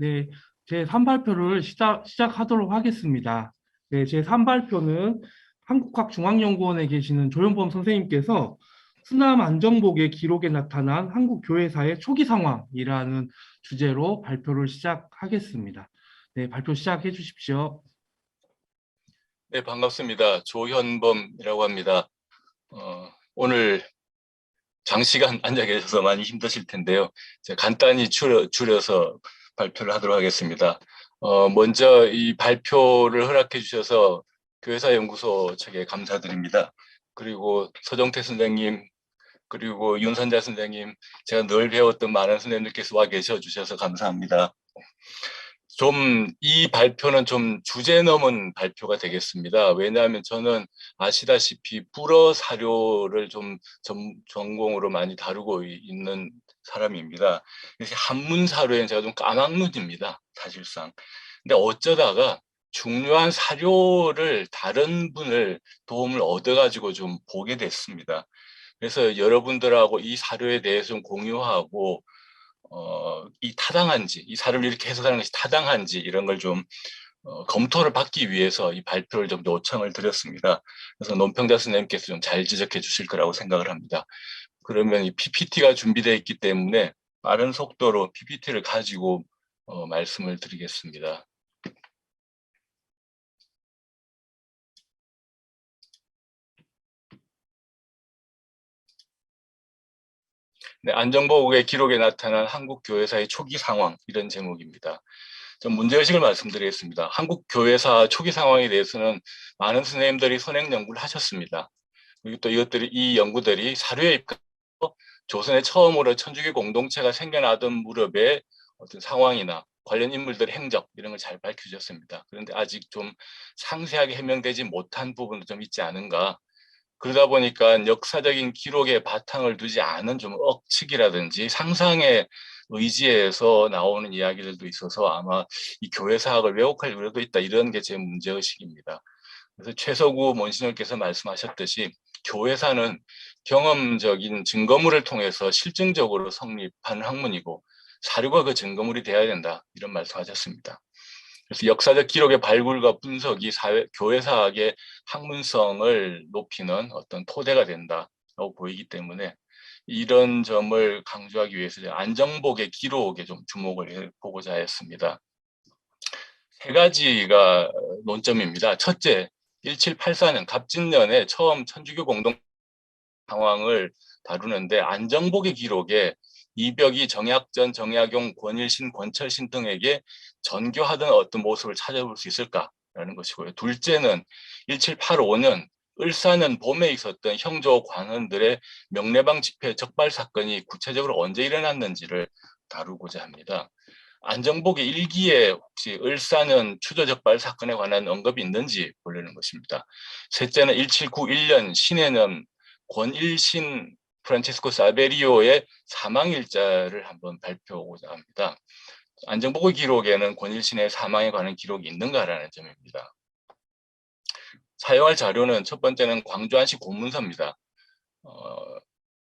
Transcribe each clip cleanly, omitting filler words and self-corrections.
네, 제 3발표를 시작하도록 하겠습니다. 네, 제 3발표는 한국학중앙연구원에 계시는 조현범 선생님께서 수남 안정복의 기록에 나타난 한국 교회사의 초기 상황이라는 주제로 발표를 시작하겠습니다. 네, 발표 시작해 주십시오. 네, 반갑습니다. 조현범이라고 합니다. 오늘 장시간 앉아 계셔서 많이 힘드실 텐데요. 제가 간단히 줄여서 발표를 하도록 하겠습니다. 먼저 이 발표를 허락해 주셔서 교회사연구소 측에 감사드립니다. 그리고 서정태 선생님, 그리고 윤선자 선생님, 제가 늘 배웠던 많은 선생님들께서 와 계셔 주셔서 감사합니다. 이 발표는 좀 주제 넘은 발표가 되겠습니다. 왜냐하면 저는 아시다시피 불어 사료를 좀 전공으로 많이 다루고 있는 사람입니다. 그래서 한문 사료에는 제가 좀 까막눈입니다, 사실상. 근데 어쩌다가 중요한 사료를 다른 분을 도움을 얻어가지고 좀 보게 됐습니다. 그래서 여러분들하고 이 사료에 대해서 좀 공유하고 이 타당한지, 이 사료를 이렇게 해석하는 것이 타당한지 이런 걸 좀 검토를 받기 위해서 이 발표를 좀 요청을 드렸습니다. 그래서 논평자 선생님께서 좀 잘 지적해 주실 거라고 생각을 합니다. 그러면 이 PPT가 준비되어 있기 때문에 빠른 속도로 PPT를 가지고 말씀을 드리겠습니다. 네, 안정보국의 기록에 나타난 한국 교회사의 초기 상황, 이런 제목입니다. 좀 문제의식을 말씀드리겠습니다. 한국 교회사 초기 상황에 대해서는 많은 선생님들이 선행 연구를 하셨습니다. 그리고 또 이 연구들이 사료에 입각해서 조선에 처음으로 천주교 공동체가 생겨나던 무렵의 어떤 상황이나 관련 인물들의 행적 이런 걸 잘 밝혀주셨습니다. 그런데 아직 좀 상세하게 해명되지 못한 부분도 좀 있지 않은가. 그러다 보니까 역사적인 기록에 바탕을 두지 않은 좀 억측이라든지 상상의 의지에서 나오는 이야기들도 있어서 아마 이 교회사학을 왜곡할 우려도 있다, 이런 게 제 문제의식입니다. 그래서 최서구 monsignor께서 말씀하셨듯이 교회사는 경험적인 증거물을 통해서 실증적으로 성립한 학문이고 사료가 그 증거물이 되어야 된다, 이런 말씀하셨습니다. 그래서 역사적 기록의 발굴과 분석이 교회사학의 학문성을 높이는 어떤 토대가 된다고 보이기 때문에 이런 점을 강조하기 위해서 안정복의 기록에 좀 주목을 해보고자 했습니다. 세 가지가 논점입니다. 첫째, 1784년 갑진년에 처음 천주교 공동 상황을 다루는데 안정복의 기록에 이벽이 정약전, 정약용, 권일신, 권철신 등에게 전교하던 어떤 모습을 찾아볼 수 있을까라는 것이고요. 둘째는 1785년 을사년 봄에 있었던 형조 관원들의 명례방 집회 적발 사건이 구체적으로 언제 일어났는지를 다루고자 합니다. 안정복의 일기에 혹시 을사년 추조적발 사건에 관한 언급이 있는지 보려는 것입니다. 셋째는 1791년 신해년 권일신 프란체스코 사베리오의 사망일자를 한번 발표하고자 합니다. 안정복의 기록에는 권일신의 사망에 관한 기록이 있는가라는 점입니다. 사용할 자료는 첫 번째는 광주 안시 고문서입니다.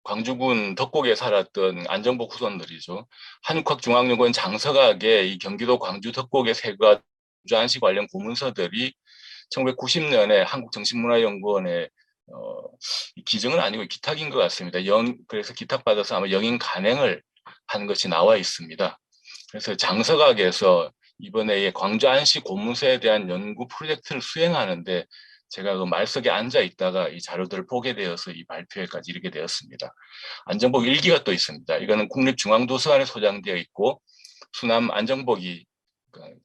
광주군 덕곡에 살았던 안정복 후손들이죠. 한국학중앙연구원 장서각에 이 경기도 광주 덕곡에 세가 광주 안시 관련 고문서들이 1990년에 한국정신문화연구원에 기증은 아니고 기탁인 것 같습니다. 그래서 기탁받아서 아마 영인 간행을 한 것이 나와 있습니다. 그래서 장서각에서 이번에 광주 안시 고문서에 대한 연구 프로젝트를 수행하는데 제가 그 말석에 앉아 있다가 이 자료들을 보게 되어서 이 발표회까지 이르게 되었습니다. 안정복 일기가 또 있습니다. 이거는 국립중앙도서관에 소장되어 있고 수남 안정복이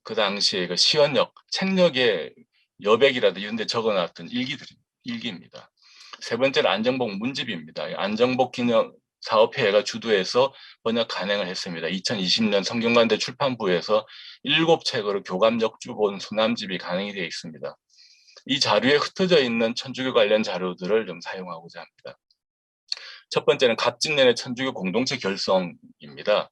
그 당시에 그 시원역, 책역의 여백이라든지 이런 데 적어놨던 일기입니다. 세 번째는 안정복 문집입니다. 안정복 기념 사업회가 주도해서 번역 간행을 했습니다. 2020년 성균관대 출판부에서 7책으로 교감 역주본 수남집이 간행이 되어 있습니다. 이 자료에 흩어져 있는 천주교 관련 자료들을 좀 사용하고자 합니다. 첫 번째는 갑진년의 천주교 공동체 결성입니다.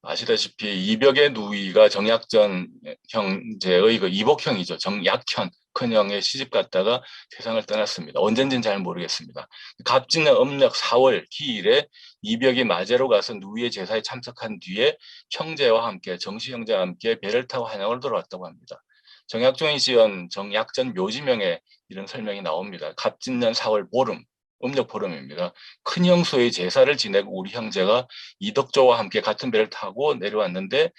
아시다시피 이벽의 누이가 정약전 형제의 그 이복형이죠. 정약현 큰형의 시집 갔다가 세상을 떠났습니다. 언젠지는 잘 모르겠습니다. 갑진년 음력 4월 기일에 이벽이 마제로 가서 누이의 제사에 참석한 뒤에 형제와 함께 정씨 형제와 함께 배를 타고 한양을 돌아왔다고 합니다. 정약종이 지은 정약전 묘지명에 이런 설명이 나옵니다. 갑진년 4월 보름, 음력 보름입니다. 큰 형수의 제사를 지내고 우리 형제가 이덕조와 함께 같은 배를 타고 내려왔는데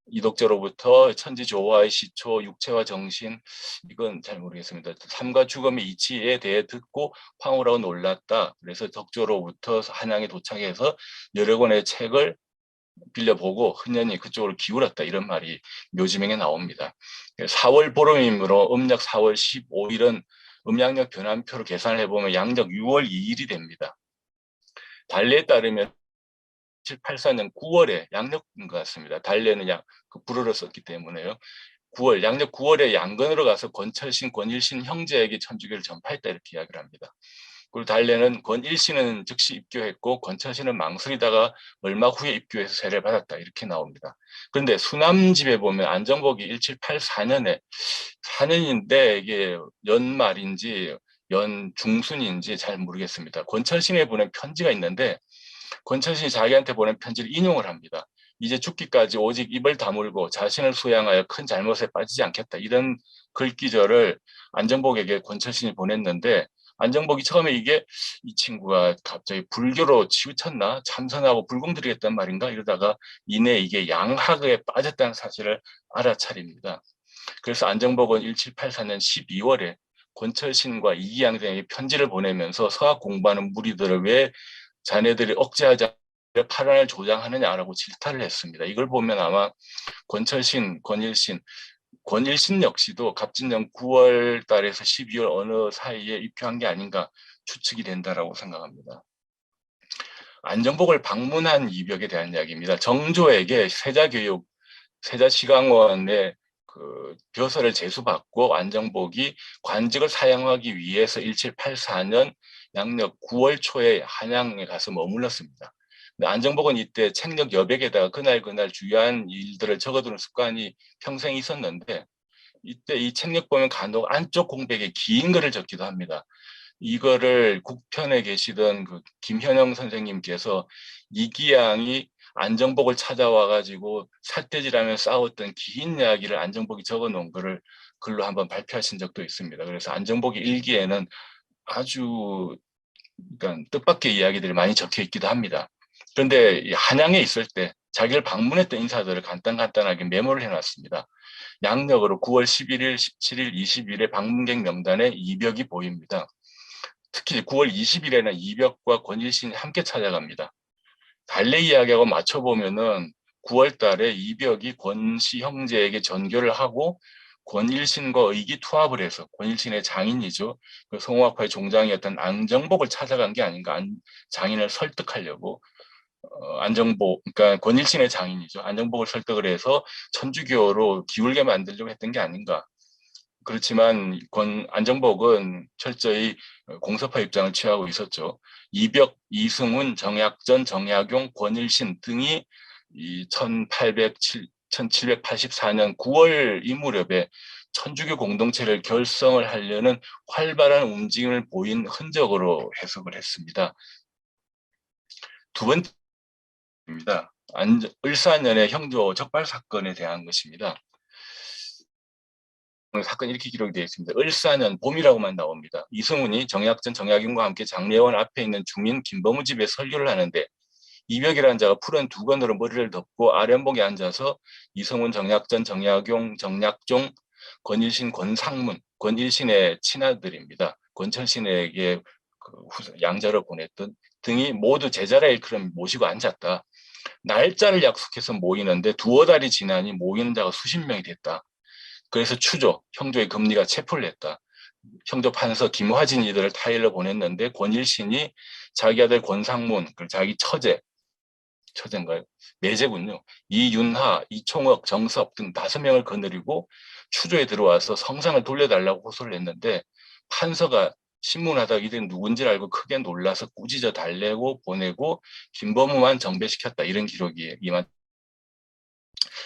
이덕조로부터 천지조화의 시초, 육체와 정신, 이건 잘 모르겠습니다. 삶과 죽음의 이치에 대해 듣고 황홀하고 놀랐다. 그래서 덕조로부터 한양에 도착해서 여러 권의 책을 빌려보고 흔연히 그쪽으로 기울었다. 이런 말이 묘지명에 나옵니다. 4월 보름이므로 음력 4월 15일은 음양력 변환표로 계산을 해보면 양력 6월 2일이 됩니다. 달래에 따르면 784년 9월에 양력인 것 같습니다. 달래는 불어를 썼기 때문에요. 9월, 양력 9월에 양건으로 가서 권철신, 권일신 형제에게 천주교를 전파했다 이렇게 이야기를 합니다. 그리고 달래는 권일신은 즉시 입교했고 권철신은 망설이다가 얼마 후에 입교해서 세례를 받았다 이렇게 나옵니다. 그런데 수남집에 보면 안정복이 1784년에 4년인데 이게 연말인지 연중순인지 잘 모르겠습니다. 권철신에 보낸 편지가 있는데 권철신이 자기한테 보낸 편지를 인용을 합니다. 이제 죽기까지 오직 입을 다물고 자신을 수양하여 큰 잘못에 빠지지 않겠다. 이런 글귀절을 안정복에게 권철신이 보냈는데 안정복이 처음에 이 친구가 갑자기 불교로 치우쳤나? 참선하고 불공 들이겠단 말인가? 이러다가 이내 이게 양학에 빠졌다는 사실을 알아차립니다. 그래서 안정복은 1784년 12월에 권철신과 이기양등에게 편지를 보내면서 서학 공부하는 무리들을 왜 자네들이 억제하지 않고 파란을 조장하느냐라고 질타를 했습니다. 이걸 보면 아마 권철신, 권일신 역시도 갑진년 9월 달에서 12월 어느 사이에 입교한 게 아닌가 추측이 된다라고 생각합니다. 안정복을 방문한 이벽에 대한 이야기입니다. 정조에게 세자교육, 세자시강원의 그 벼슬을 제수받고 안정복이 관직을 사양하기 위해서 1784년 양력 9월 초에 한양에 가서 머물렀습니다. 근데 안정복은 이때 책력 여백에다가 그날 주요한 일들을 적어두는 습관이 평생 있었는데 이때 이 책력 보면 간혹 안쪽 공백에 긴 글을 적기도 합니다. 이거를 국편에 계시던 그 김현영 선생님께서 이기양이 안정복을 찾아와 가지고 삿대질하며 싸웠던 긴 이야기를 안정복이 적어 놓은 거를 글로 한번 발표하신 적도 있습니다. 그래서 안정복의 일기에는 아주 그러니까 뜻밖의 이야기들이 많이 적혀 있기도 합니다. 그런데 한양에 있을 때 자기를 방문했던 인사들을 간단하게 메모를 해놨습니다. 양력으로 9월 11일, 17일, 20일에 방문객 명단에 이벽이 보입니다. 특히 9월 20일에는 이벽과 권일신이 함께 찾아갑니다. 달래 이야기하고 맞춰보면은 9월 달에 이벽이 권씨 형제에게 전교를 하고 권일신과 의기투합을 해서 권일신의 장인이죠. 그 송호학파의 종장이었던 안정복을 찾아간 게 아닌가. 장인을 설득하려고 안정복, 그러니까 권일신의 장인이죠. 안정복을 설득을 해서 천주교로 기울게 만들려고 했던 게 아닌가. 그렇지만 안정복은 철저히 공서파 입장을 취하고 있었죠. 이벽, 이승훈, 정약전, 정약용, 권일신 등이 이 1784년 9월 이 무렵에 천주교 공동체를 결성을 하려는 활발한 움직임을 보인 흔적으로 해석을 했습니다. 두 번째입니다. 을사년의 형조 적발 사건에 대한 것입니다. 사건이 이렇게 기록이 되어 있습니다. 을사년 봄이라고만 나옵니다. 이승훈이 정약전, 정약용과 함께 장례원 앞에 있는 중인 김범우 집에 설교를 하는데 이벽이라는 자가 푸른 두건으로 머리를 덮고 아련복에 앉아서 이승훈, 정약전, 정약용, 정약종, 권일신, 권상문, 권일신의 친아들입니다. 권철신에게 양자로 보냈던 등이 모두 제자라 일컬음 모시고 앉았다. 날짜를 약속해서 모이는데 두어 달이 지나니 모이는 자가 수십 명이 됐다. 그래서 추조, 형조의 금리가 체포를 했다. 형조 판서 김화진 이들을 타일러 보냈는데 권일신이 자기 아들 권상문, 자기 처제인가요? 매제군요. 이윤하, 이총억, 정섭 등 5명을 거느리고 추조에 들어와서 성상을 돌려달라고 호소를 했는데 판서가 신문하다가 이들이 누군지 알고 크게 놀라서 꾸짖어 달래고 보내고 김범우만 정배시켰다. 이런 기록이 이만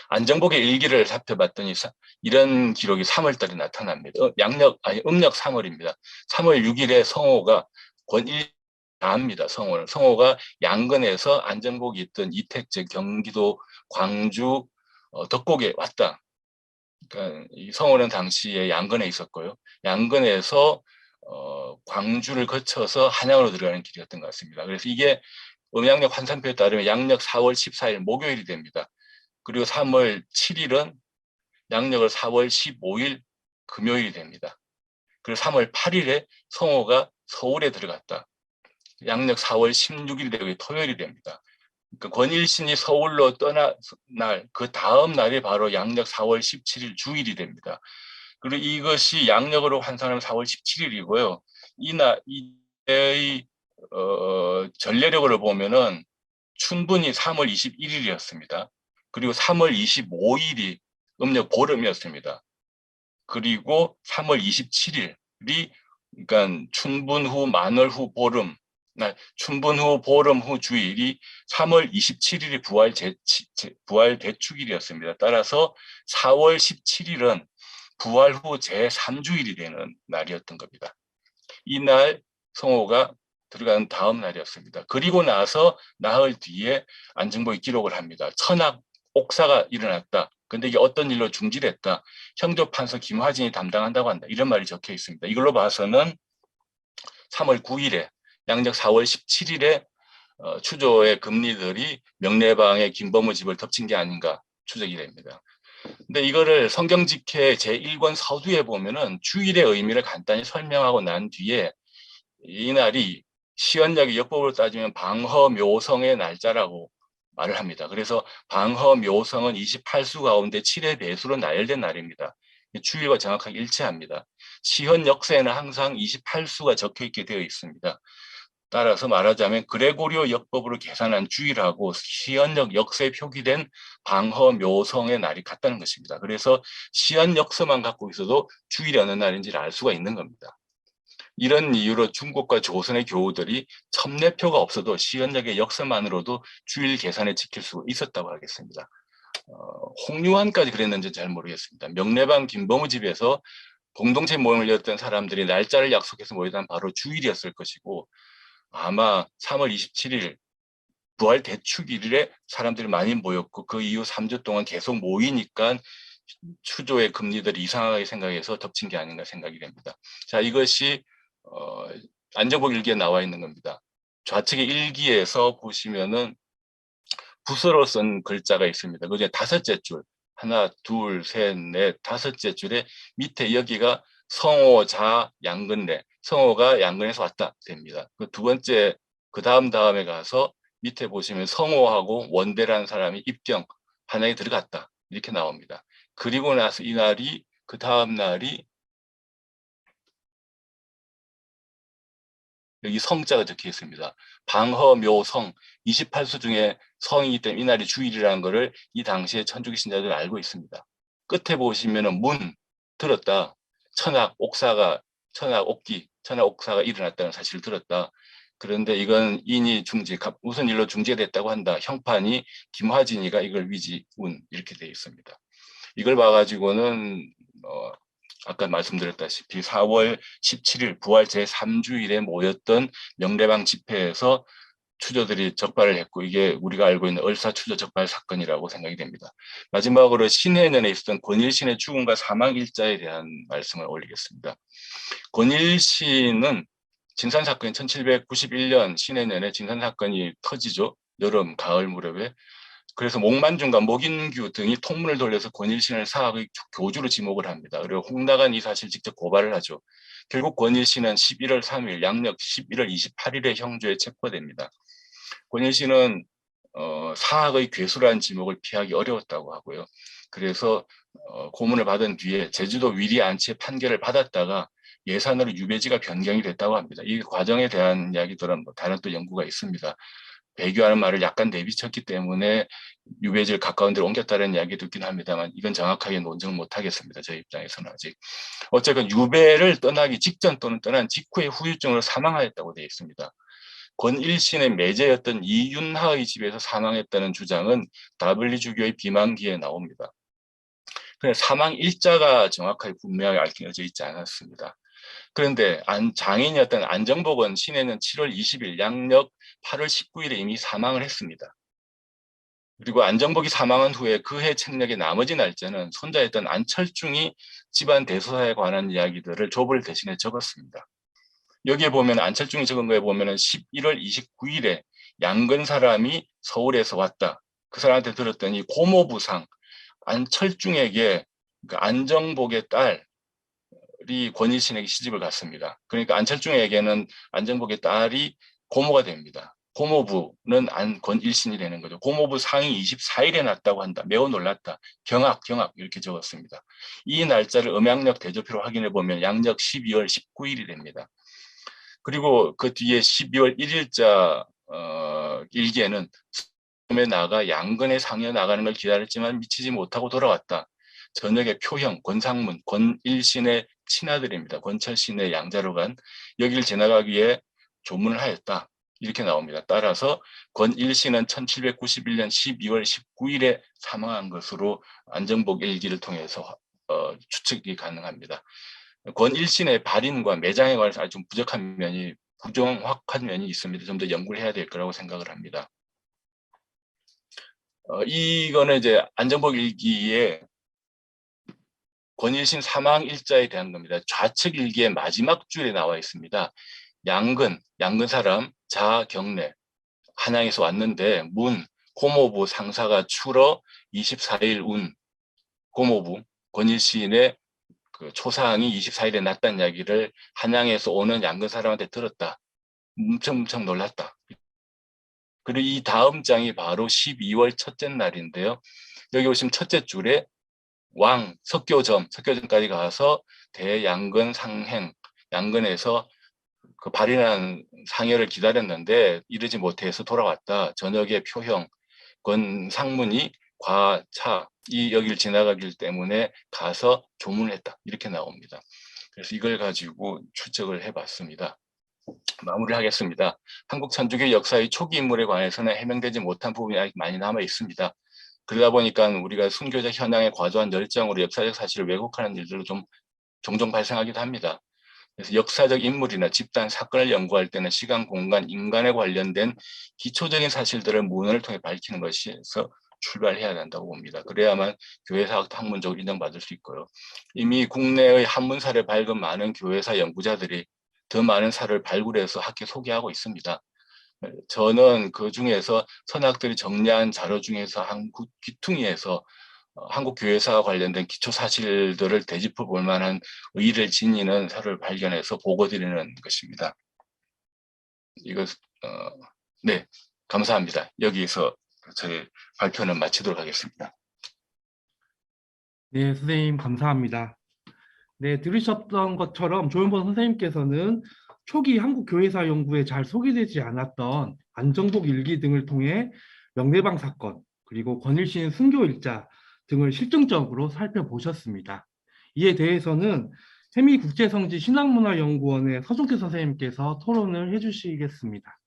안정복의 일기를 살펴봤더니 이런 기록이 3월 달에 나타납니다. 음력 3월입니다. 3월 6일에 성호가 권일합니다. 성호가 양근에서 안정복이 있던 이택제 경기도 광주 덕곡에 왔다. 그러니까 이 성호는 당시에 양근에 있었고요. 양근에서 광주를 거쳐서 한양으로 들어가는 길이었던 것 같습니다. 그래서 이게 음양력 환산표에 따르면 양력 4월 14일 목요일이 됩니다. 그리고 3월 7일은 양력을 4월 15일 금요일이 됩니다. 그리고 3월 8일에 성호가 서울에 들어갔다. 양력 4월 16일 되고 토요일이 됩니다. 그러니까 권일신이 서울로 떠날 그 다음 날이 바로 양력 4월 17일 주일이 됩니다. 그리고 이것이 양력으로 환산하면 4월 17일이고요. 이의 전례력으로 보면은 춘분이 3월 21일이었습니다. 그리고 3월 25일이 음력 보름이었습니다. 그리고 3월 27일이 그러니까 춘분 후 만월 후 보름, 춘분 후 보름 후 주일이 3월 27일이 부활 대축일이었습니다. 따라서 4월 17일은 부활 후 제3주일이 되는 날이었던 겁니다. 이날 성호가 들어가는 다음 날이었습니다. 그리고 나서 나흘 뒤에 안정복이 기록을 합니다. 천악 옥사가 일어났다. 근데 이게 어떤 일로 중지됐다. 형조판서 김화진이 담당한다고 한다. 이런 말이 적혀 있습니다. 이걸로 봐서는 3월 9일에 양력 4월 17일에 추조의 금리들이 명례방의 김범우 집을 덮친 게 아닌가 추정이 됩니다. 근데 이거를 성경직회 제1권 서두에 보면은 주일의 의미를 간단히 설명하고 난 뒤에 이날이 시언약의 역법으로 따지면 방허묘성의 날짜라고 말을 합니다. 그래서 방허묘성은 28수 가운데 7의 배수로 나열된 날입니다. 주일과 정확하게 일치합니다. 시헌 역사에는 항상 28수가 적혀 있게 되어 있습니다. 따라서 말하자면 그레고리오 역법으로 계산한 주일하고 시헌역 역사에 표기된 방허묘성의 날이 같다는 것입니다. 그래서 시헌 역사만 갖고 있어도 주일이 어느 날인지를 알 수가 있는 겁니다. 이런 이유로 중국과 조선의 교우들이 첨례표가 없어도 시헌역의 역사만으로도 주일 계산에 지킬 수 있었다고 하겠습니다. 홍유환까지 그랬는지 잘 모르겠습니다. 명례방 김범우 집에서 공동체 모임을 열었던 사람들이 날짜를 약속해서 모이던 바로 주일이었을 것이고 아마 3월 27일 부활 대축일에 사람들이 많이 모였고 그 이후 3주 동안 계속 모이니까 추조의 금리들이 이상하게 생각해서 덮친 게 아닌가 생각이 됩니다. 자, 이것이 안정복 일기에 나와 있는 겁니다. 좌측의 일기에서 보시면은 붓으로 쓴 글자가 있습니다. 그중에 다섯째 줄, 하나, 둘, 셋, 넷, 다섯째 줄에 밑에 여기가 성호자 양근래, 성호가 양근에서 왔다 됩니다. 그 두 번째, 그 다음에 가서 밑에 보시면 성호하고 원대라는 사람이 입경, 한양에 들어갔다. 이렇게 나옵니다. 그리고 나서 이 날이, 그 다음 날이 여기 성자가 적혀 있습니다. 방허묘성 28수 중에 성이기 때문에 이날이 주일이라는 것을 이 당시에 천주교 신자들은 알고 있습니다. 끝에 보시면은 문 들었다. 천악 옥사가 일어났다는 사실을 들었다. 그런데 이건 인이 무슨 일로 중재됐다고 한다. 형판이 김화진이가 이걸 위지운 이렇게 되어 있습니다. 이걸 봐가지고는 아까 말씀드렸다시피 4월 17일 부활 제3주일에 모였던 명례방 집회에서 추조들이 적발을 했고 이게 우리가 알고 있는 얼사추조 적발 사건이라고 생각이 됩니다. 마지막으로 신해년에 있었던 권일신의 죽음과 사망일자에 대한 말씀을 올리겠습니다. 권일신은 진산사건이 1791년 신해년에 진산사건이 터지죠. 여름, 가을 무렵에. 그래서 목만중과 목인규 등이 통문을 돌려서 권일신을 사학의 교주로 지목을 합니다. 그리고 홍나간 이 사실 직접 고발을 하죠. 결국 권일신은 11월 3일, 양력 11월 28일에 형조에 체포됩니다. 권일신은 사학의 괴수라는 지목을 피하기 어려웠다고 하고요. 그래서 고문을 받은 뒤에 제주도 위리 안치의 판결을 받았다가 예산으로 유배지가 변경이 됐다고 합니다. 이 과정에 대한 이야기들은 다른 또 연구가 있습니다. 배교하는 말을 약간 내비쳤기 때문에 유배지를 가까운 데로 옮겼다는 이야기도 있긴 합니다만 이건 정확하게 논증 못하겠습니다. 저희 입장에서는 아직. 어쨌든 유배를 떠나기 직전 또는 떠난 직후에 후유증으로 사망하였다고 되어 있습니다. 권일신의 매제였던 이윤하의 집에서 사망했다는 주장은 다블리주교의 비만기에 나옵니다. 그런데 사망 일자가 정확하게 분명하게 알려져 있지 않았습니다. 그런데 장인이었던 안정복은 신해는 7월 20일 양력 8월 19일에 이미 사망을 했습니다. 그리고 안정복이 사망한 후에 그해 책력의 나머지 날짜는 손자였던 안철중이 집안 대소사에 관한 이야기들을 조벌 대신에 적었습니다. 여기에 보면 안철중이 적은 거에 보면 11월 29일에 양근 사람이 서울에서 왔다. 그 사람한테 들었더니 고모부상 안철중에게 안정복의 딸이 권일신에게 시집을 갔습니다. 그러니까 안철중에게는 안정복의 딸이 고모가 됩니다. 고모부는 권일신이 되는 거죠. 고모부 상이 24일에 났다고 한다. 매우 놀랐다. 경악 이렇게 적었습니다. 이 날짜를 음양력 대조표로 확인해 보면 양력 12월 19일이 됩니다. 그리고 그 뒤에 12월 1일자 일기에는 섬에 나가 양근에 상여 나가는 걸 기다렸지만 미치지 못하고 돌아왔다. 저녁에 표형, 권상문, 권일신의 친아들입니다. 권철신의 양자로 간 여기를 지나가기 위해 조문을 하였다. 이렇게 나옵니다. 따라서 권일신은 1791년 12월 19일에 사망한 것으로 안정복 일기를 통해서 추측이 가능합니다. 권일신의 발인과 매장에 관해서 아주 좀 부족한 면이 부정확한 면이 있습니다. 좀 더 연구를 해야 될 거라고 생각을 합니다. 이거는 이제 안정복 일기의 권일신 사망 일자에 대한 겁니다. 좌측 일기의 마지막 줄에 나와 있습니다. 양근 사람, 자경래, 한양에서 왔는데 고모부 상사가 추러 24일 고모부, 권일신의 그 초상이 24일에 났다는 이야기를 한양에서 오는 양근 사람한테 들었다. 엄청 놀랐다. 그리고 이 다음 장이 바로 12월 첫째 날인데요. 여기 보시면 첫째 줄에 석교점까지 가서 대양근 상행, 양근에서 그 발인한 상여를 기다렸는데 이르지 못해서 돌아왔다. 저녁에 표형, 권상문이 과차, 이 여길 지나가길 때문에 가서 조문을 했다. 이렇게 나옵니다. 그래서 이걸 가지고 추측을 해봤습니다. 마무리하겠습니다. 한국 천주교 역사의 초기 인물에 관해서는 해명되지 못한 부분이 아직 많이 남아 있습니다. 그러다 보니까 우리가 순교적 현황에 과도한 열정으로 역사적 사실을 왜곡하는 일들도 좀 종종 발생하기도 합니다. 그래서 역사적 인물이나 집단 사건을 연구할 때는 시간, 공간, 인간에 관련된 기초적인 사실들을 문헌을 통해 밝히는 것에서 출발해야 한다고 봅니다. 그래야만 교회사학도 학문적으로 인정받을 수 있고요. 이미 국내의 한문사를 밝은 많은 교회사 연구자들이 더 많은 사를 발굴해서 학계 소개하고 있습니다. 저는 그 중에서 선학들이 정리한 자료 중에서 한국 귀퉁이에서 한국 교회사와 관련된 기초 사실들을 되짚어 볼 만한 의의를 지니는 사를 발견해서 보고 드리는 것입니다. 네, 감사합니다. 여기서 저희 발표는 마치도록 하겠습니다. 네, 선생님 감사합니다. 네, 들으셨던 것처럼 조윤범 선생님께서는 초기 한국 교회사 연구에 잘 소개되지 않았던 안정복 일기 등을 통해 명례방 사건, 그리고 권일신 순교 일자 등을 실증적으로 살펴보셨습니다. 이에 대해서는 해미국제성지 신학문화연구원의 서종태 선생님께서 토론을 해주시겠습니다.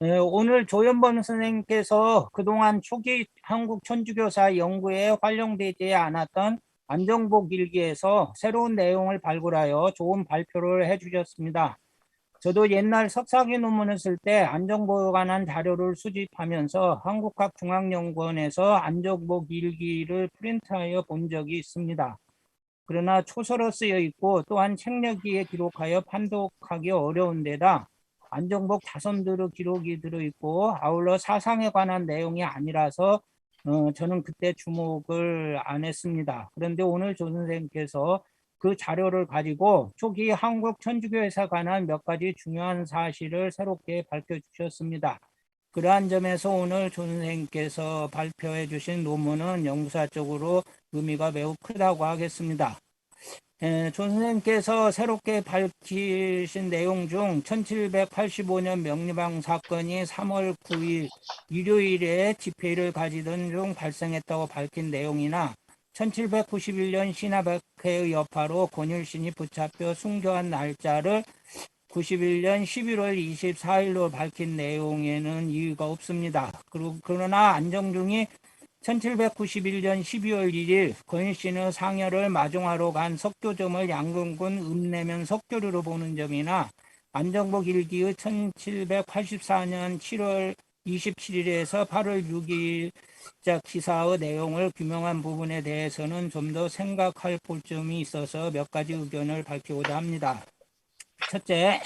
네, 오늘 조연범 선생님께서 그동안 초기 한국 천주교사 연구에 활용되지 않았던 안정복 일기에서 새로운 내용을 발굴하여 좋은 발표를 해주셨습니다. 저도 옛날 석사학위 논문을 쓸 때 안정복에 관한 자료를 수집하면서 한국학중앙연구원에서 안정복 일기를 프린트하여 본 적이 있습니다. 그러나 초서로 쓰여 있고 또한 책력기에 기록하여 판독하기 어려운 데다 안정복 자손들의 기록이 들어있고 아울러 사상에 관한 내용이 아니라서 저는 그때 주목을 안 했습니다. 그런데 오늘 조 선생님께서 그 자료를 가지고 초기 한국 천주교회에 관한 몇 가지 중요한 사실을 새롭게 밝혀주셨습니다. 그러한 점에서 오늘 조 선생님께서 발표해 주신 논문은 연구사적으로 의미가 매우 크다고 하겠습니다. 조 선생님께서 새롭게 밝히신 내용 중 1785년 명리방 사건이 3월 9일 일요일에 집회를 가지던 중 발생했다고 밝힌 내용이나 1791년 신화백회의 여파로 권율신이 붙잡혀 순교한 날짜를 91년 11월 24일로 밝힌 내용에는 이유가 없습니다. 그러나 안정중이 1791년 12월 1일 권일신의 상여를 마중하러 간 석교점을 양근군 읍내면 석교류로 보는 점이나 안정복 일기의 1784년 7월 27일에서 8월 6일자 기사의 내용을 규명한 부분에 대해서는 좀 더 생각할 볼점이 있어서 몇 가지 의견을 밝히고자 합니다. 첫째,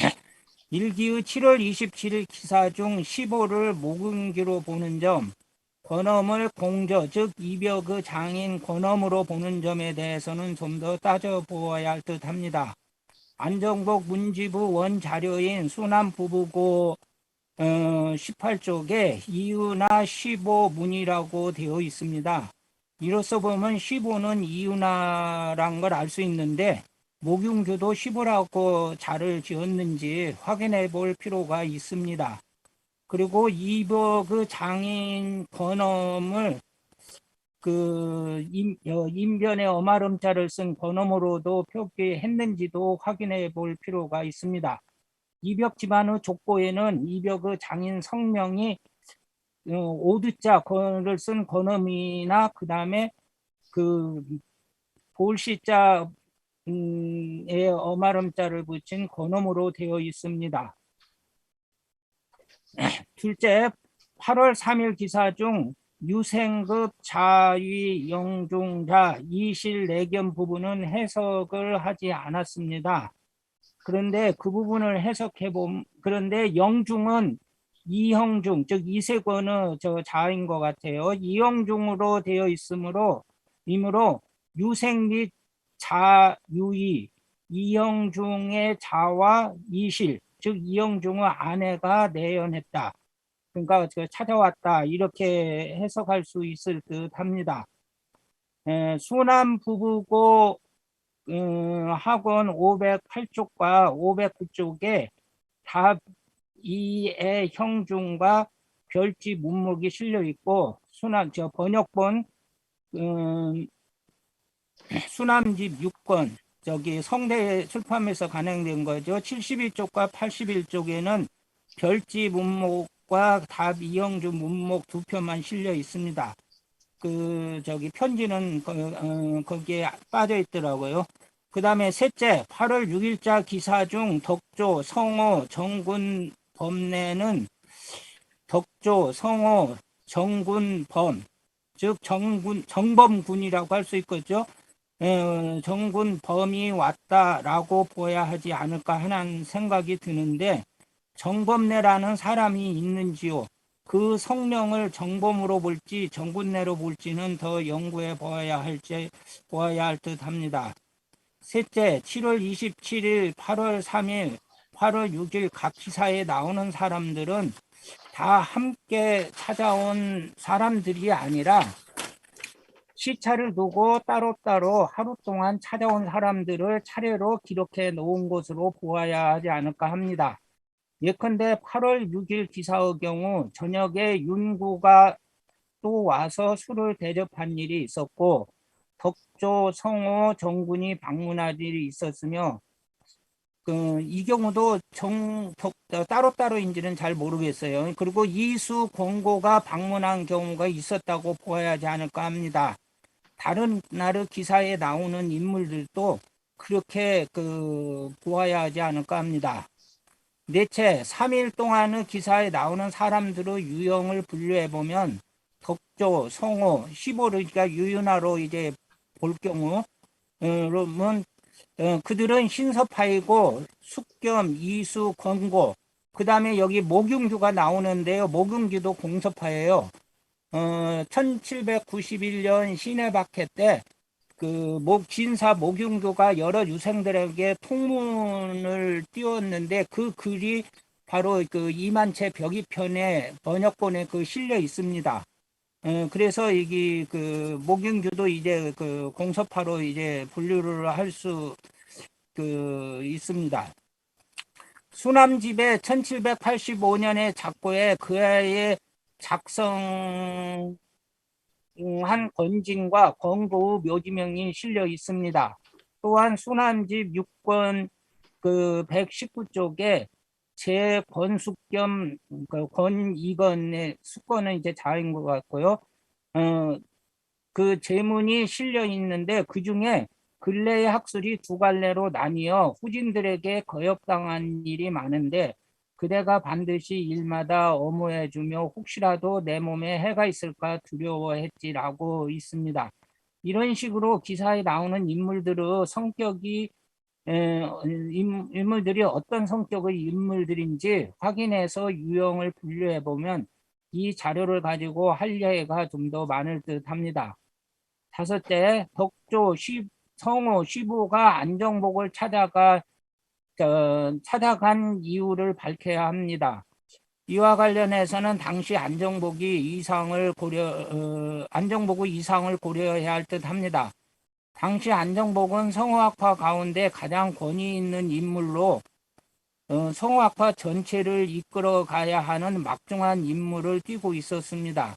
일기의 7월 27일 기사 중 15를 목음기로 보는 점, 권엄을 공저, 즉 이벽의 장인 권엄으로 보는 점에 대해서는 좀 더 따져보아야 할 듯합니다. 안정복 문지부 원자료인 수남부부고 18쪽에 이유나 15문이라고 되어 있습니다. 이로써 보면 15는 이유나란 걸 알 수 있는데 목윤교도 15라고 자를 지었는지 확인해 볼 필요가 있습니다. 그리고 이벽의 장인 권엄을 인변에 어마름자를 쓴 권엄으로도 표기했는지도 확인해 볼 필요가 있습니다. 이벽 집안의 족보에는 이벽의 장인 성명이 오두자를 쓴 권엄이나 그 다음에 그 볼시자에 어마름자를 붙인 권엄으로 되어 있습니다. 둘째, 8월 3일 기사 중 유생급 자위 영중자 이실 내견 부분은 해석을 하지 않았습니다. 그런데 그 부분을 그런데 영중은 이형중, 즉 이세권의 자인 것 같아요. 이형중으로 되어 이므로 유생 및 자유이, 이형중의 자와 이실, 즉 이형중의 아내가 내연했다. 그러니까 찾아왔다, 이렇게 해석할 수 있을 듯합니다. 수남 부부고 학원 508쪽과 509쪽에 답 2의 형중과 별지 문목이 실려 있고 번역본 수남집 6권 성대 출판에서 간행된 거죠. 71쪽과 81쪽에는 별지 문목과 답 이형준 문목 두 편만 실려 있습니다. 편지는 거기에 빠져 있더라고요. 그 다음에 셋째, 8월 6일자 기사 중 덕조, 성호, 정군 범내는 덕조, 성호, 정군 범, 즉 정범군이라고 할 수 있겠죠. 정군 범이 왔다라고 보아야 하지 않을까 하는 생각이 드는데, 정범내라는 사람이 있는지요, 그 성명을 정범으로 볼지 정군내로 볼지는 더 연구해 보아야 할 듯합니다. 셋째, 7월 27일, 8월 3일, 8월 6일 각 기사에 나오는 사람들은 다 함께 찾아온 사람들이 아니라 시차를 두고 따로따로 하루 동안 찾아온 사람들을 차례로 기록해 놓은 것으로 보아야 하지 않을까 합니다. 예컨대 8월 6일 기사의 경우 저녁에 윤구가 또 와서 술을 대접한 일이 있었고, 덕조, 성호, 정군이 방문할 일이 있었으며, 이 경우도 따로따로인지는 잘 모르겠어요. 그리고 이수 권고가 방문한 경우가 있었다고 보아야 하지 않을까 합니다. 다른 나라 기사에 나오는 인물들도 그렇게 보아야 하지 않을까 합니다. 넷째, 3일 동안의 기사에 나오는 사람들의 유형을 분류해보면 덕조, 성호, 15를 유윤화로 이제 볼 경우 그러면 그들은 신서파이고 숙겸, 이수, 권고, 그 다음에 여기 목윤규가 나오는데요. 목윤규도 공서파예요. 1791년 신해박해 때 진사 목윤교가 여러 유생들에게 통문을 띄웠는데 그 글이 바로 이만채 벽이편에 번역본에 실려 있습니다. 그래서 이게 그 목윤교도 이제 그 공서파로 이제 분류를 할 수 있습니다. 수남집에 1785년에 작고에 그 해에 작성한 건진과 권고의 묘지명이 실려 있습니다. 또한 수남집 6권 그 119쪽에 제권숙겸 그 권이건의 수건은 이제 자인 것 같고요. 그 제문이 실려 있는데 그 중에 근래의 학술이 두 갈래로 나뉘어 후진들에게 거역당한 일이 많은데 그대가 반드시 일마다 엄호해주며 혹시라도 내 몸에 해가 있을까 두려워했지라고 있습니다. 이런 식으로 기사에 나오는 인물들의 성격이 인물들이 어떤 성격의 인물들인지 확인해서 유형을 분류해 보면 이 자료를 가지고 할 예가 좀 더 많을 듯합니다. 다섯째, 성호, 시부가 안정복을 찾아간 이유를 밝혀야 합니다. 이와 관련해서는 당시 안정복의 이상을 고려해야 할 듯합니다. 당시 안정복은 성호학파 가운데 가장 권위 있는 인물로 성호학파 전체를 이끌어 가야 하는 막중한 임무를 띠고 있었습니다.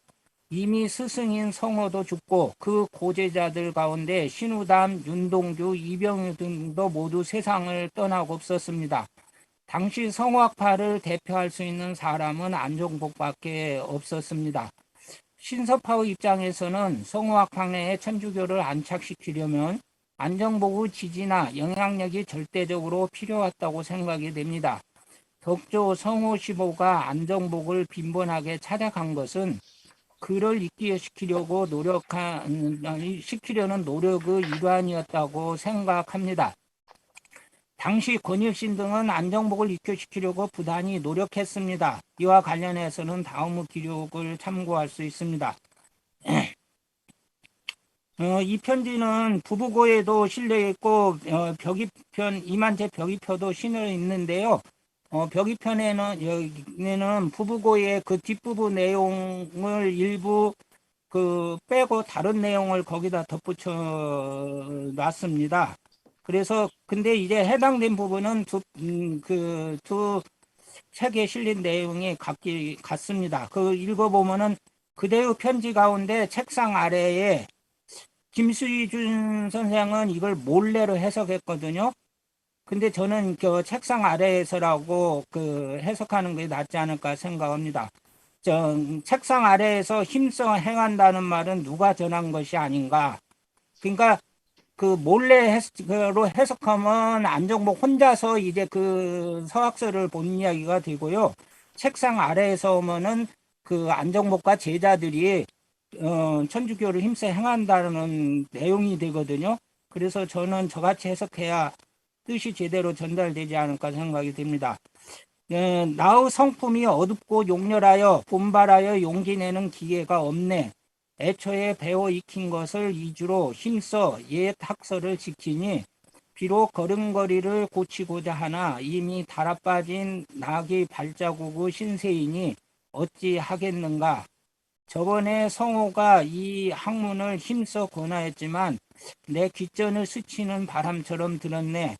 이미 스승인 성호도 죽고 그 고제자들 가운데 신우담, 윤동주, 이병유 등도 모두 세상을 떠나고 없었습니다. 당시 성호학파를 대표할 수 있는 사람은 안정복밖에 없었습니다. 신서파의 입장에서는 성호학파 내에 천주교를 안착시키려면 안정복의 지지나 영향력이 절대적으로 필요했다고 생각이 됩니다. 덕조 성호시보가 안정복을 빈번하게 찾아간 것은 그를 입기시키려는 노력의 일환이었다고 생각합니다. 당시 권일신 등은 안정복을 입교시키려고 부단히 노력했습니다. 이와 관련해서는 다음의 기록을 참고할 수 있습니다. 이 편지는 부부고에도 실려있고 이만재 벽이표도 실려 있는데요. 벽이편에는 부부고의 그 뒷부분 내용을 일부 빼고 다른 내용을 거기다 덧붙여 놨습니다. 그래서 근데 이제 해당된 부분은 두 책에 실린 내용이 같습니다. 읽어보면은 그대의 편지 가운데 책상 아래에 김수희준 선생은 이걸 몰래로 해석했거든요. 근데 저는 책상 아래에서라고 해석하는 게 낫지 않을까 생각합니다. 책상 아래에서 힘써 행한다는 말은 누가 전한 것이 아닌가. 그러니까 몰래로 해석하면 안정복 혼자서 이제 서학서를 본 이야기가 되고요. 책상 아래에서 오면은 안정복과 제자들이 천주교를 힘써 행한다는 내용이 되거든요. 그래서 저는 저같이 해석해야 뜻이 제대로 전달되지 않을까 생각이 됩니다. 나의 성품이 어둡고 용렬하여 분발하여 용기 내는 기회가 없네. 애초에 배워 익힌 것을 이주로 힘써 옛 학설을 지키니 비록 걸음걸이를 고치고자 하나 이미 달아빠진 낙이 발자국의 신세이니 어찌 하겠는가. 저번에 성호가 이 학문을 힘써 권하였지만 내 귓전을 스치는 바람처럼 들었네.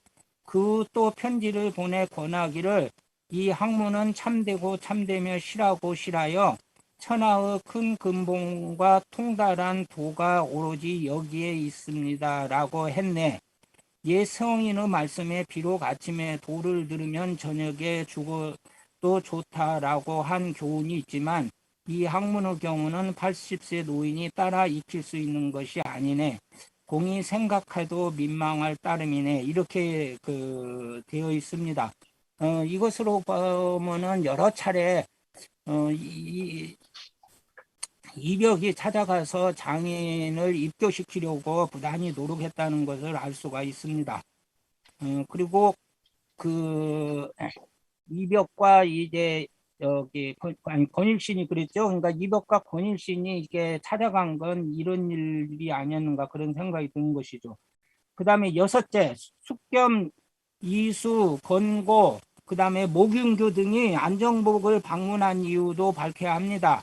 또 편지를 보내 권하기를 이 학문은 참되고 참되며 실하고 실하여 천하의 큰 근본과 통달한 도가 오로지 여기에 있습니다. 라고 했네. 옛 성인의 말씀에 비록 아침에 도를 들으면 저녁에 죽어도 좋다라고 한 교훈이 있지만 이 학문의 경우는 80세 노인이 따라 익힐 수 있는 것이 아니네. 공이 생각해도 민망할 따름이네. 이렇게 되어 있습니다. 이것으로 보면은 여러 차례 이벽이 찾아가서 장인을 입교시키려고 부단히 노력했다는 것을 알 수가 있습니다. 그리고 이벽과 이제 권일신이 그랬죠. 그러니까 이벽과 권일신이 이게 찾아간 건 이런 일이 아니었는가 그런 생각이 드는 것이죠. 그 다음에 여섯째, 숙겸, 이수, 권고, 그 다음에 목윤교 등이 안정복을 방문한 이유도 밝혀야 합니다.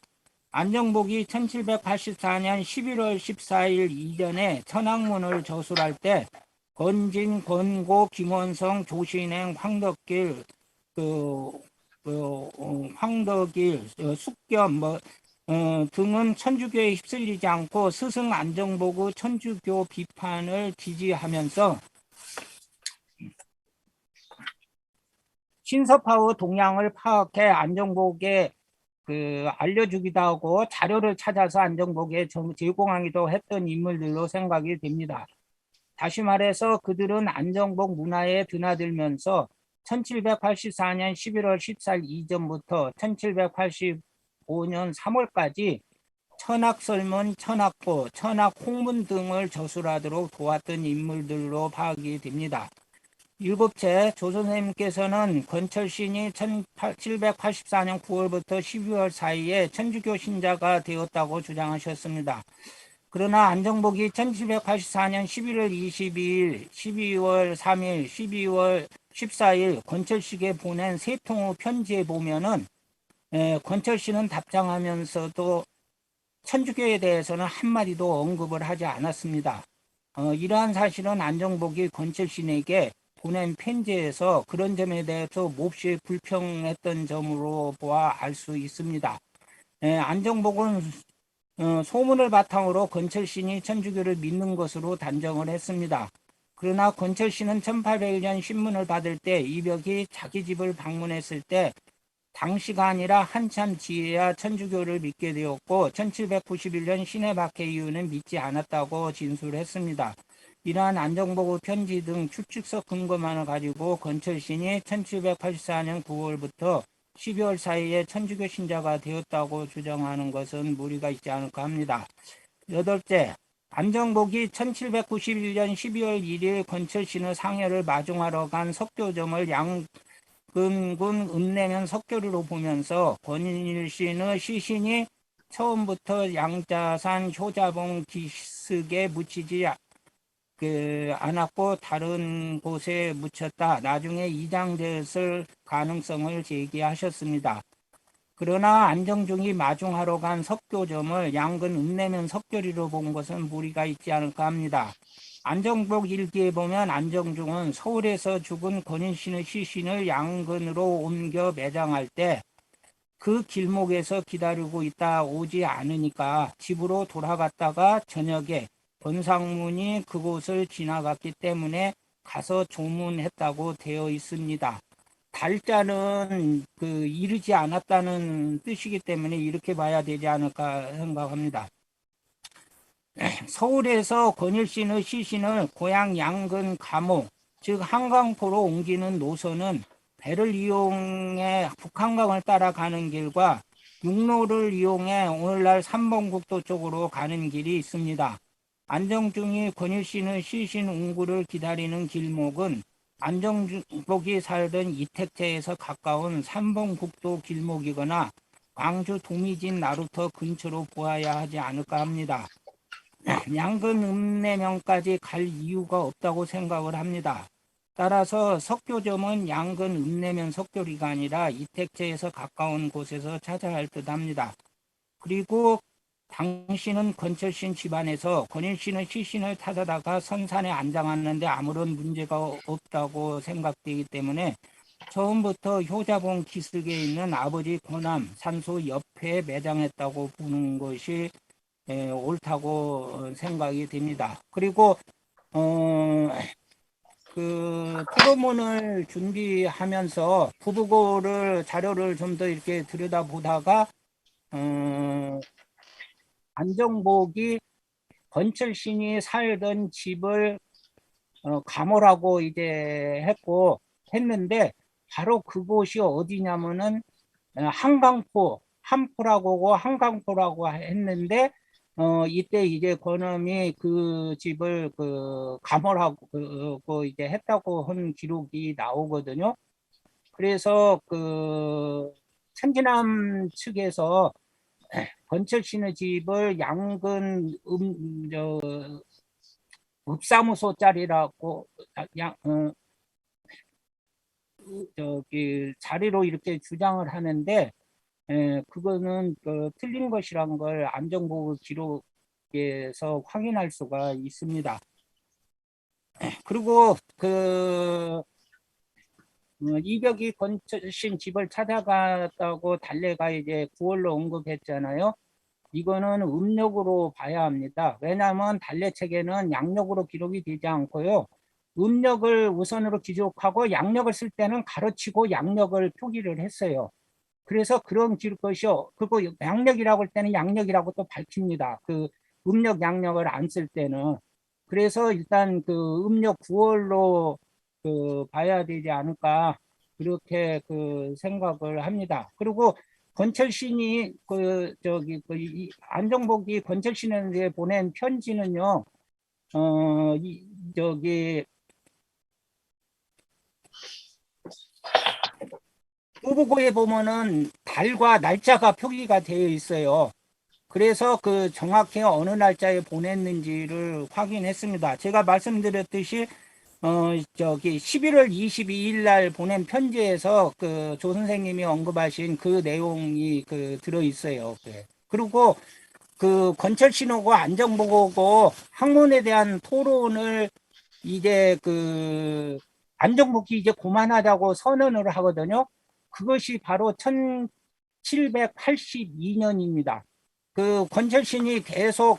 안정복이 1784년 11월 14일 이전에 천왕문을 저술할 때 건진, 건고, 김원성, 조신행, 황덕길, 황덕일, 숙겸 등은 천주교에 휩쓸리지 않고 스승 안정복의 천주교 비판을 지지하면서 신서파의 동향을 파악해 안정복에 알려주기도 하고 자료를 찾아서 안정복에 제공하기도 했던 인물들로 생각이 됩니다. 다시 말해서 그들은 안정복 문화에 드나들면서 1784년 11월 14일 이전부터 1785년 3월까지 천학설문, 천학고, 천학홍문 등을 저술하도록 도왔던 인물들로 파악이 됩니다. 일곱째, 조선생님께서는 권철신이 1784년 9월부터 12월 사이에 천주교 신자가 되었다고 주장하셨습니다. 그러나 안정복이 1784년 11월 22일, 12월 3일, 12월 14일 권철씨에게 보낸 세 통의 편지에 보면은 권철씨는 답장하면서도 천주교에 대해서는 한마디도 언급을 하지 않았습니다. 이러한 사실은 안정복이 권철신에게 보낸 편지에서 그런 점에 대해서 몹시 불평했던 점으로 보아 알 수 있습니다. 안정복은 소문을 바탕으로 권철신이 천주교를 믿는 것으로 단정을 했습니다. 그러나 권철신은 1801년 신문을 받을 때 이벽이 자기 집을 방문했을 때 당시가 아니라 한참 뒤에야 천주교를 믿게 되었고 1791년 시내박해 이후는 믿지 않았다고 진술했습니다. 이러한 안정복의 편지 등 추측서 근거만을 가지고 권철신이 1784년 9월부터 12월 사이에 천주교 신자가 되었다고 주장하는 것은 무리가 있지 않을까 합니다. 여덟째, 안정복이 1791년 12월 1일 권철신의 상여를 마중하러 간 석교점을 양근군 읍내면 석교리로 보면서 권일신의 시신이 처음부터 양자산 효자봉 기슭에 묻히지 않았고 다른 곳에 묻혔다. 나중에 이장됐을 가능성을 제기하셨습니다. 그러나 안정중이 마중하러 간 석교점을 양근 읍내면 석교리로 본 것은 무리가 있지 않을까 합니다. 안정복 일기에 보면 안정중은 서울에서 죽은 권인신의 시신을 양근으로 옮겨 매장할 때 그 길목에서 기다리고 있다 오지 않으니까 집으로 돌아갔다가 저녁에 권상문이 그곳을 지나갔기 때문에 가서 조문했다고 되어 있습니다. 달자는 이르지 않았다는 뜻이기 때문에 이렇게 봐야 되지 않을까 생각합니다. 서울에서 권일신의 시신을 고향 양근 감옥, 즉 한강포로 옮기는 노선은 배를 이용해 북한강을 따라가는 길과 육로를 이용해 오늘날 삼봉국도 쪽으로 가는 길이 있습니다. 안정중이 권일신의 시신 운구를 기다리는 길목은 안정복이 살던 이택제에서 가까운 삼봉국도 길목이거나 광주 도미진 나루터 근처로 보아야 하지 않을까 합니다. 양근 읍내면까지 갈 이유가 없다고 생각을 합니다. 따라서 석교점은 양근 읍내면 석교리가 아니라 이택제에서 가까운 곳에서 찾아야 할 듯합니다. 그리고 당신은 권철신 집안에서 권일신의 시신을 타다가 선산에 안장하는데 아무런 문제가 없다고 생각되기 때문에 처음부터 효자봉 기슭에 있는 아버지 권암 산소 옆에 매장했다고 보는 것이 옳다고 생각이 됩니다. 그리고 토론문을 준비하면서 부부고를 자료를 좀 더 이렇게 들여다보다가 안정복이 권철신이 살던 집을 감호라고 이제 했는데 바로 그곳이 어디냐면은 한강포, 한포라고 한강포라고 했는데 이때 이제 권엄이 그 집을 감호라고 이제 했다고 한 기록이 나오거든요. 그래서 천지남 측에서 권철신의 집을 양근 읍사무소 자리라고 자리로 이렇게 주장을 하는데 그거는 틀린 것이란 걸 안전보호 기록에서 확인할 수가 있습니다. 그리고 이벽이 건설신 집을 찾아갔다고 달래가 이제 9월로 언급했잖아요. 이거는 음력으로 봐야 합니다. 왜냐하면 달래책에는 양력으로 기록이 되지 않고요. 음력을 우선으로 기록하고 양력을 쓸 때는 가로치고 양력을 표기를 했어요. 그래서 그런 것이요. 그리고 양력이라고 할 때는 양력이라고 또 밝힙니다. 음력 양력을 안 쓸 때는. 그래서 일단 음력 9월로 봐야 되지 않을까 그렇게 생각을 합니다. 그리고 건철신이 안정복이 건철신에게 보낸 편지는요. 후보고에 보면은 달과 날짜가 표기가 되어 있어요. 그래서 정확히 어느 날짜에 보냈는지를 확인했습니다. 제가 말씀드렸듯이 11월 22일 날 보낸 편지에서 조 선생님이 언급하신 그 내용이 들어 있어요. 그리고 건철신호고 안전보고고 학문에 대한 토론을 이제 안전복이 이제 그만하자고 선언을 하거든요. 그것이 바로 1782년입니다. 건철신이 계속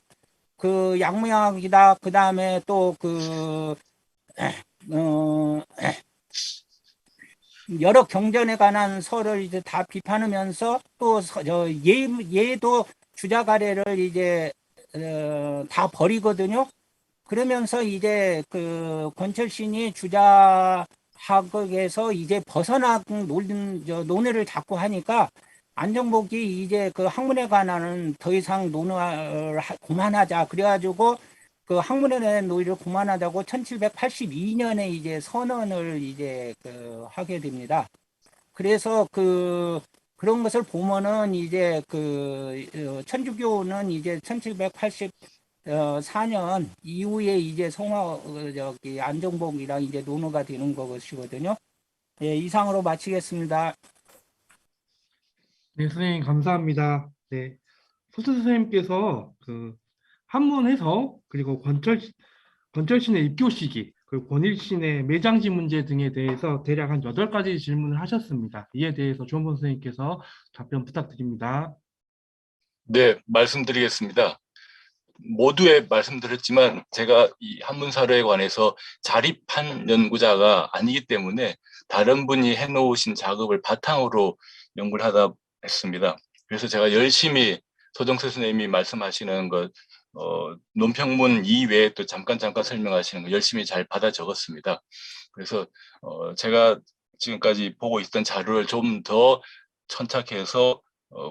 양무양이다. 그 다음에 또 여러 경전에 관한 설을 이제 다 비판하면서 또 얘도 주자가래를 이제 다 버리거든요. 그러면서 이제 권철신이 주자학에서 이제 벗어나 논의를 자꾸 하니까 안정복이 이제 학문에 관한은 더 이상 논의를 그만하자. 그래가지고 학문에 대한 논의를 그만하자고 1782년에 이제 선언을 이제 하게 됩니다. 그래서 그런 것을 보면은 이제 천주교는 이제 1784년 이후에 이제 안정복이랑 이제 논의가 되는 것이거든요. 예, 이상으로 마치겠습니다. 네, 선생님 감사합니다. 네, 소수 선생님께서 한문 해석 그리고 건철신의 입교 시기 그리고 권일신의 매장지 문제 등에 대해서 대략 한 8가지 질문을 하셨습니다. 이에 대해서 조은범 선생님께서 답변 부탁드립니다. 네, 말씀드리겠습니다. 모두에 말씀드렸지만 제가 이 한문사료에 관해서 자립한 연구자가 아니기 때문에 다른 분이 해놓으신 작업을 바탕으로 연구를 하다 했습니다. 그래서 제가 열심히 서정세 선생님이 말씀하시는 것, 논평문 이외에 또 잠깐 설명하시는 거 열심히 잘 받아 적었습니다. 그래서 제가 지금까지 보고 있던 자료를 좀 더 천착해서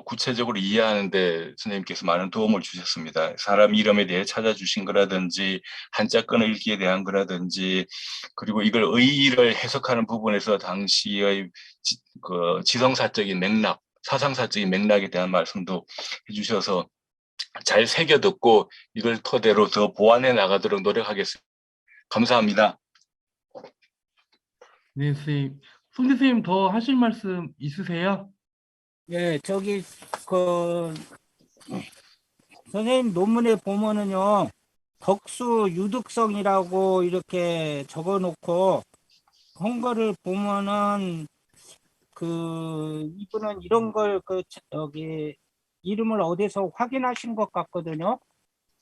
구체적으로 이해하는 데 선생님께서 많은 도움을 주셨습니다. 사람 이름에 대해 찾아주신 거라든지 한자권의 읽기에 대한 거라든지 그리고 이걸 의의를 해석하는 부분에서 당시의 지성사적인 맥락, 사상사적인 맥락에 대한 말씀도 해주셔서 잘 새겨듣고 이걸 토대로 더 보완해 나가도록 노력하겠습니다. 감사합니다. 네, 선생님. 송대 선생님 더 하실 말씀 있으세요? 예, 선생님 논문에 보면은요, 덕수 유득성이라고 이렇게 적어 놓고 한 거를 보면은 이분은 이런 걸 이름을 어디서 확인하신 것 같거든요.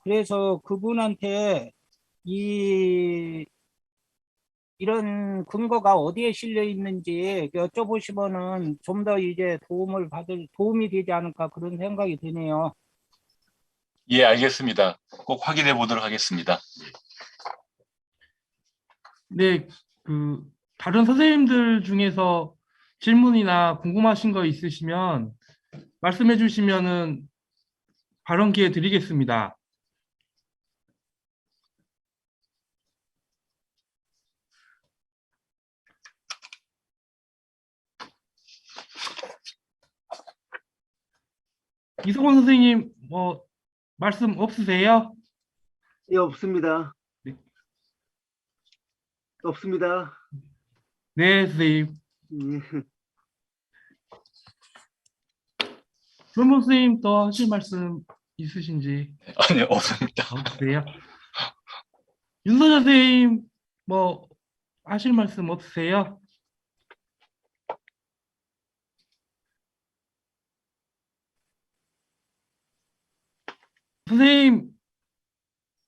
그래서 그분한테 이런 근거가 어디에 실려 있는지 여쭤보시면은 좀 더 이제 도움이 되지 않을까 그런 생각이 드네요. 예, 알겠습니다. 꼭 확인해 보도록 하겠습니다. 네, 다른 선생님들 중에서 질문이나 궁금하신 거 있으시면 말씀해 주시면은 발언 기회 드리겠습니다. 이성원 선생님, 말씀 없으세요? 예, 없습니다. 네. 없습니다. 네, 선생님. 예. 조현범 선생님 또 하실 말씀 있으신지? 아니요, 없습니다. 그래요? 윤선자 선생님 뭐 하실 말씀 없으세요? 선생님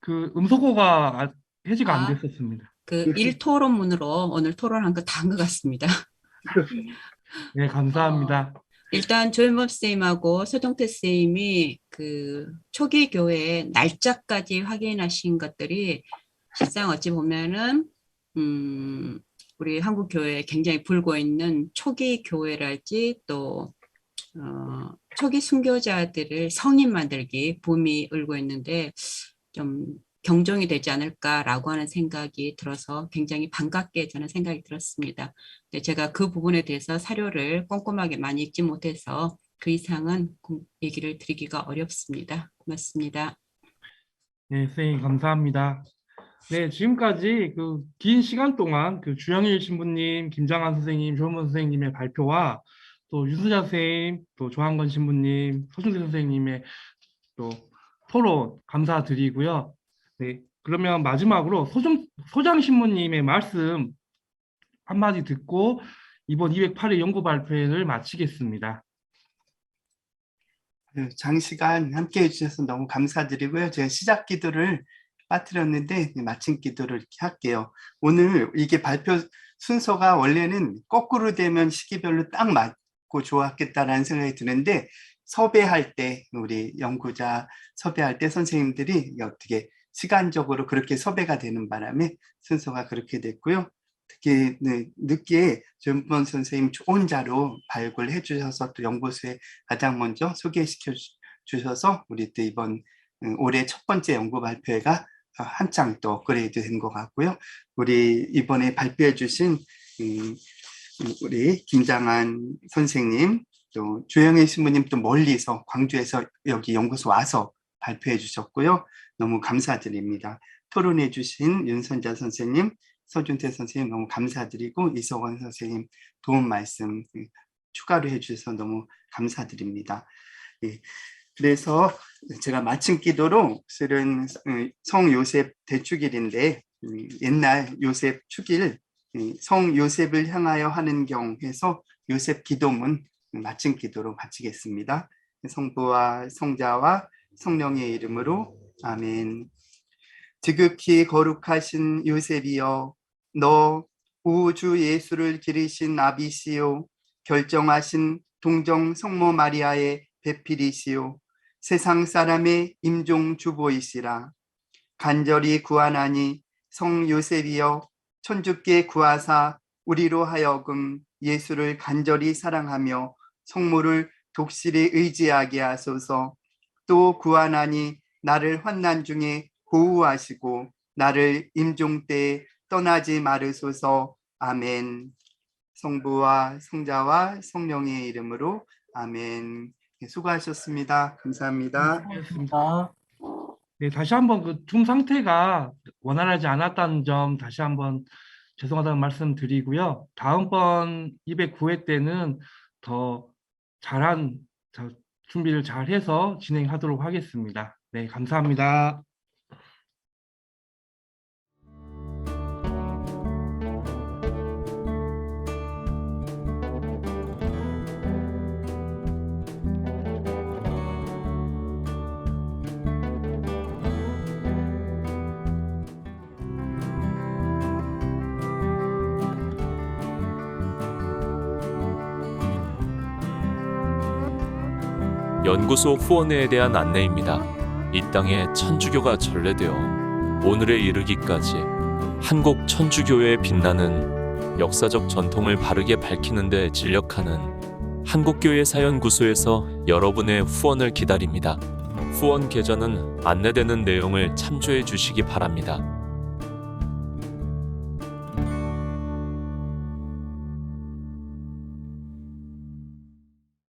그 음소거가 해지가 안 아, 됐었습니다. 그 일토론문으로 오늘 토론한 거 다 한 것 같습니다. 네, 감사합니다. 일단 조현범 선생님하고 서동태 선생님이 그 초기 교회 날짜까지 확인하신 것들이 실상 어찌 보면은 우리 한국 교회에 굉장히 불고 있는 초기 교회랄지 또 초기 순교자들을 성인 만들기 붐이 일고 있는데 좀 경종이 되지 않을까라고 하는 생각이 들어서 굉장히 반갑게 저는 생각이 들었습니다. 근데 제가 그 부분에 대해서 사료를 꼼꼼하게 많이 읽지 못해서 그 이상은 얘기를 드리기가 어렵습니다. 고맙습니다. 네, 선생님 감사합니다. 네, 지금까지 그 긴 시간 동안 그 주영일 신부님, 김장한 선생님, 조은원 선생님의 발표와 또 유수자 선생님, 또 조한건 신부님, 서준대 선생님의 또 토론 감사드리고요. 네, 그러면 마지막으로 소장 신부님의 말씀 한마디 듣고 이번 208회 연구 발표회를 마치겠습니다. 장시간 함께 해주셔서 너무 감사드리고요. 제가 시작 기도를 빠뜨렸는데 마침 기도를 이렇게 할게요. 오늘 이게 발표 순서가 원래는 거꾸로 되면 시기별로 딱 맞고 좋았겠다라는 생각이 드는데 섭외할 때 우리 연구자 섭외할 때 선생님들이 어떻게 시간적으로 그렇게 섭외가 되는 바람에 순서가 그렇게 됐고요. 특히 늦게 조현범 선생님 좋은 자료 발굴해 주셔서 또 연구소에 가장 먼저 소개시켜 주셔서 우리 또 이번 올해 첫 번째 연구 발표회가 한창 또 업그레이드 된 것 같고요. 우리 이번에 발표해 주신 우리 김장한 선생님 또 조영애 신부님 또 멀리서 광주에서 여기 연구소 와서 발표해 주셨고요. 너무 감사드립니다. 토론해 주신 윤선자 선생님, 서준태 선생님 너무 감사드리고 이석원 선생님 도움 말씀 추가로 해주셔서 너무 감사드립니다. 예, 그래서 제가 마침 기도로 실은 성 요셉 대축일인데 옛날 요셉 축일 성 요셉을 향하여 하는 경 해서 요셉 기도문 마침 기도로 마치겠습니다. 성부와 성자와 성령의 이름으로 아멘. 지극히 거룩하신 요셉이여 너 우주 예수를 기르신 아비시요 결정하신 동정 성모 마리아의 배필이시요 세상 사람의 임종 주보이시라. 간절히 구하나니 성 요셉이여 천주께 구하사 우리로 하여금 예수를 간절히 사랑하며 성모를 독실히 의지하게 하소서. 또 구하나니 나를 환난 중에 보호하시고 나를 임종 때에 떠나지 말으소서. 아멘. 성부와 성자와 성령의 이름으로 아멘. 수고하셨습니다. 감사합니다. 수고하셨습니다. 네, 다시 한번 그 중 상태가 원활하지 않았다는 점 다시 한번 죄송하다는 말씀 드리고요. 다음번 209회 때는 더 잘한 준비를 잘 해서 진행하도록 하겠습니다. 네, 감사합니다. 연구소 후원회에 대한 안내입니다. 이 땅에 천주교가 전래되어 오늘에 이르기까지 한국 천주교회에 빛나는 역사적 전통을 바르게 밝히는 데 진력하는 한국교회 사연구소에서 여러분의 후원을 기다립니다. 후원 계좌는 안내되는 내용을 참조해 주시기 바랍니다.